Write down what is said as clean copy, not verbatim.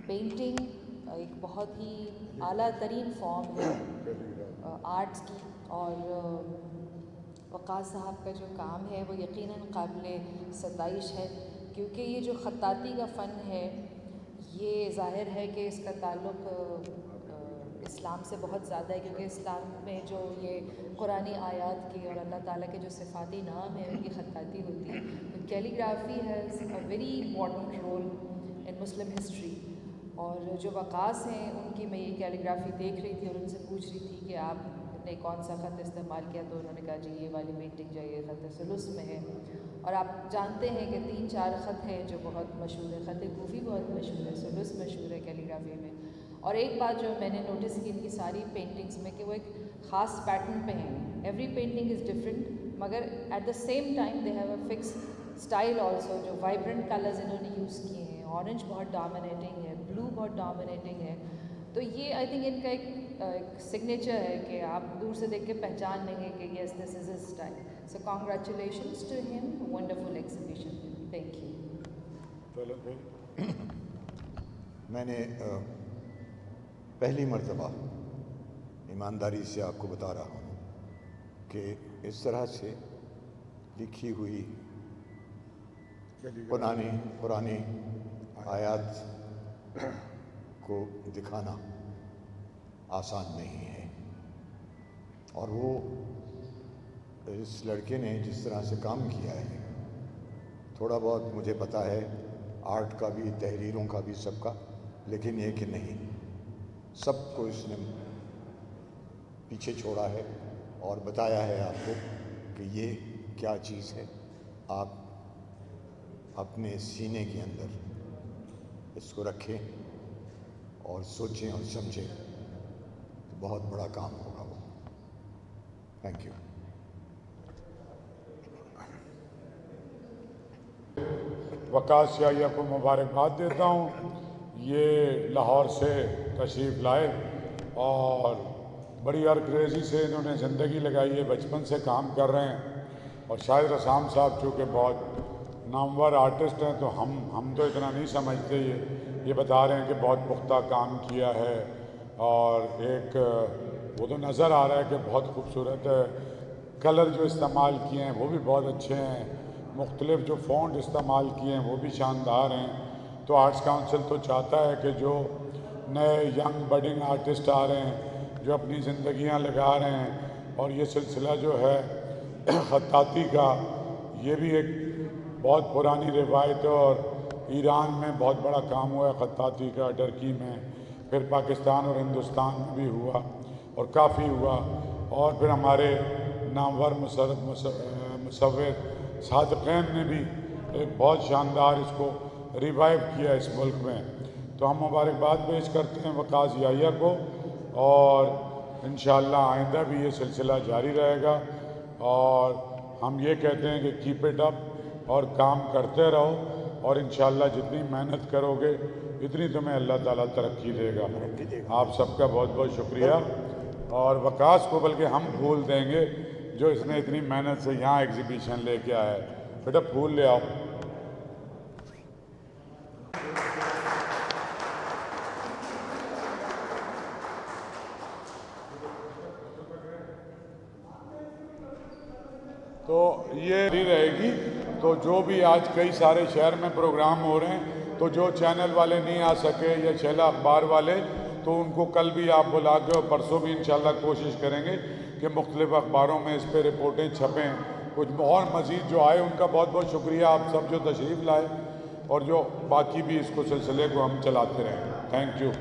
Painting ایک بہت ہی اعلیٰ ترین فارم ہے آرٹس کی، اور وقاص صاحب کا جو کام ہے وہ یقیناً قابل ستائش ہے، کیونکہ یہ جو خطاطی کا فن ہے یہ ظاہر ہے کہ اس کا تعلق اسلام سے بہت زیادہ ہے، کیونکہ اسلام میں جو یہ قرآنی آیات کی اور اللہ تعالیٰ کے جو صفاتی نام ہیں ان کی خطاطی ہوتی ہے. Calligraphy has a very important role in Muslim history. اور جو وقاص ہیں ان کی میں یہ کیلیگرافی دیکھ رہی تھی اور ان سے پوچھ رہی تھی کہ آپ نے کون سا خط استعمال کیا، تو انہوں نے کہا جی یہ والی پینٹنگ جو یہ خط ثلث میں ہے. اور آپ جانتے ہیں کہ 3-4 خط ہیں جو بہت مشہور ہے. خط کوفی بہت مشہور ہے، ثلث مشہور ہے کیلیگرافی میں. اور ایک بات جو میں نے نوٹس کی ان کی ساری پینٹنگز میں کہ وہ ایک خاص پیٹرن پہ ہیں. ایوری پینٹنگ از ڈفرینٹ، مگر at the same time they have a fix style also. جو وائبرنٹ کلرز انہوں نے یوز کیے ہیں، اورنج بہت ڈومینیٹنگ ہے، بلو بہت ڈومینیٹنگ ہے. تو یہ آئی تھنک ان کا ایک سگنیچر ہے کہ آپ دور سے دیکھ کے پہچان لیں گے کہ yes this is a style. So congratulations to ہم، ونڈرفل ایگزیبیشن. Thank you. میں نے پہلی مرتبہ ایمانداری سے آپ کو بتا رہا ہوں کہ اس طرح سے لکھی ہوئی پرانی آیات کو دکھانا آسان نہیں ہے. اور وہ اس لڑکے نے جس طرح سے کام کیا ہے، تھوڑا بہت مجھے پتہ ہے آرٹ کا بھی، تحریروں کا بھی، سب کا، لیکن یہ کہ نہیں، سب کو اس نے پیچھے چھوڑا ہے اور بتایا ہے آپ کو کہ یہ کیا چیز ہے. آپ اپنے سینے کے اندر اس کو رکھیں اور سوچیں اور سمجھیں، تو بہت بڑا کام ہوگا وہ. Thank you. وقاص شاہیہ کو مبارکباد دیتا ہوں. یہ لاہور سے تشریف لائے اور بڑی ارکریزی سے انہوں نے زندگی لگائی ہے، بچپن سے کام کر رہے ہیں. اور شاہد رسام صاحب چونکہ بہت نامور آرٹسٹ ہیں تو ہم تو اتنا نہیں سمجھتے. یہ بتا رہے ہیں کہ بہت پختہ کام کیا ہے، اور ایک وہ تو نظر آ رہا ہے کہ بہت خوبصورت ہے. کلر جو استعمال کیے ہیں وہ بھی بہت اچھے ہیں، مختلف جو فونٹ استعمال کیے ہیں وہ بھی شاندار ہیں. تو آرٹس کاؤنسل تو چاہتا ہے کہ جو نئے ینگ بڈنگ آرٹسٹ آ رہے ہیں، جو اپنی زندگیاں لگا رہے ہیں، اور یہ سلسلہ جو ہے خطاطی کا، یہ بھی ایک بہت پرانی روایت ہے. اور ایران میں بہت بڑا کام ہوا ہے خطاطی کا، ٹرکی میں، پھر پاکستان اور ہندوستان میں بھی ہوا اور کافی ہوا. اور پھر ہمارے نامور مصور صادقین نے بھی ایک بہت شاندار اس کو ریوائیو کیا اس ملک میں. تو ہم مبارکباد پیش کرتے ہیں وقاص یحییٰ کو، اور انشاءاللہ آئندہ بھی یہ سلسلہ جاری رہے گا. اور ہم یہ کہتے ہیں کہ کیپ اٹ اپ اور کام کرتے رہو، اور انشاءاللہ جتنی محنت کرو گے اتنی تمہیں اللہ تعالیٰ ترقی دے گا. آپ سب کا بہت بہت شکریہ. اور وقاص کو بلکہ ہم پھول دیں گے جو اس نے اتنی محنت سے یہاں ایگزیبیشن لے کے آیا ہے. بیٹا پھول لے آؤ. تو یہ رہے گی. تو جو بھی آج کئی سارے شہر میں پروگرام ہو رہے ہیں، تو جو چینل والے نہیں آ سکے یا شیلا اخبار والے، تو ان کو کل بھی آپ بلا کے، اور پرسوں بھی انشاءاللہ کوشش کریں گے کہ مختلف اخباروں میں اس پہ رپورٹیں چھپیں. کچھ اور مزید جو آئے ان کا بہت بہت شکریہ، آپ سب جو تشریف لائے، اور جو باقی بھی اس کو سلسلے کو ہم چلاتے رہیں. Thank you.